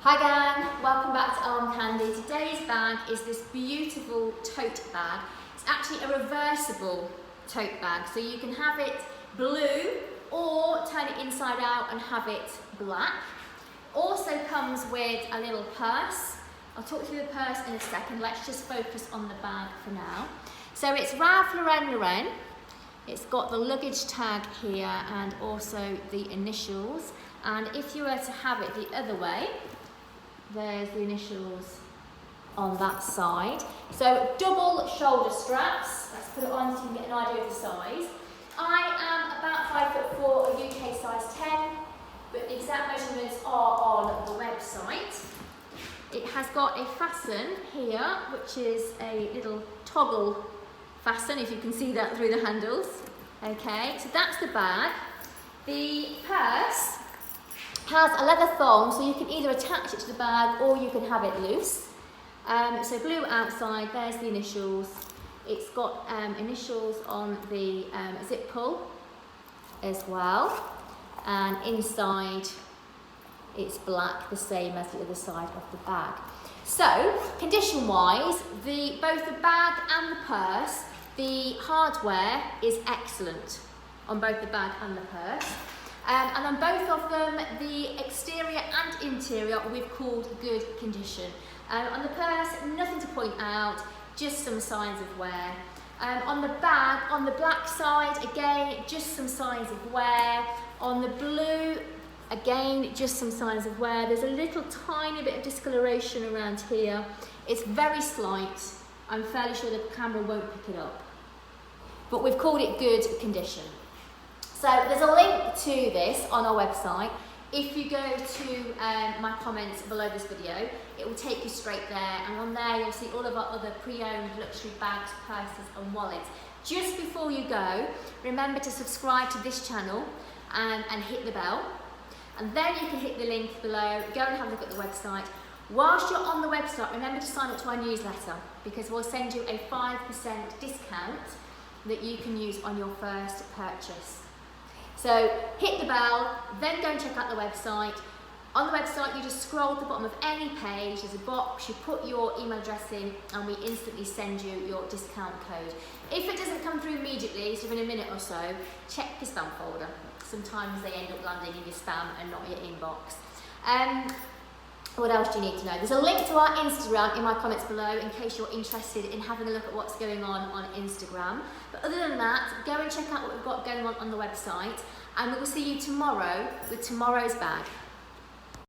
Hi gang, welcome back to Arm Candy. Today's bag is this beautiful tote bag. It's actually a reversible tote bag, so you can have it blue or turn it inside out and have it black. Also comes with a little purse. I'll talk through the purse in a second. Let's just focus on the bag for now. So it's Ralph Lauren. It's got the luggage tag here and also the initials. And if you were to have it the other way, there's the initials on that side. So double shoulder straps. Let's put it on so you can get an idea of the size. I am about 5'4", a UK size 10, but the exact measurements are on the website. It has got a fasten here, which is a little toggle fasten, if you can see that through the handles. Okay, so that's the bag. The purse has a leather thong, so you can either attach it to the bag or you can have it loose. So blue outside, there's the initials. It's got initials on the zip pull as well. And inside, it's black, the same as the other side of the bag. So, condition-wise, both the bag and the purse, the hardware is excellent on both the bag and the purse. And on both of them, the exterior and interior we've called good condition. On the purse, nothing to point out, just some signs of wear. On the bag, on the black side, again, just some signs of wear. On the blue, again, just some signs of wear. There's a little tiny bit of discoloration around here. It's very slight. I'm fairly sure the camera won't pick it up. But we've called it good condition. So there's a link to this on our website. If you go to my comments below this video, it will take you straight there, and on there you'll see all of our other pre-owned luxury bags, purses and wallets. Just before you go, remember to subscribe to this channel and hit the bell, and then you can hit the link below, go and have a look at the website. Whilst you're on the website, remember to sign up to our newsletter, because we'll send you a 5% discount that you can use on your first purchase. So hit the bell, then go and check out the website. On the website, you just scroll to the bottom of any page, there's a box, you put your email address in, and we instantly send you your discount code. If it doesn't come through immediately, so in a minute or so, check your spam folder. Sometimes they end up landing in your spam and not your inbox. What else do you need to know? There's a link to our Instagram in my comments below in case you're interested in having a look at what's going on Instagram. But other than that, go and check out what we've got going on the website, and we will see you tomorrow with tomorrow's bag.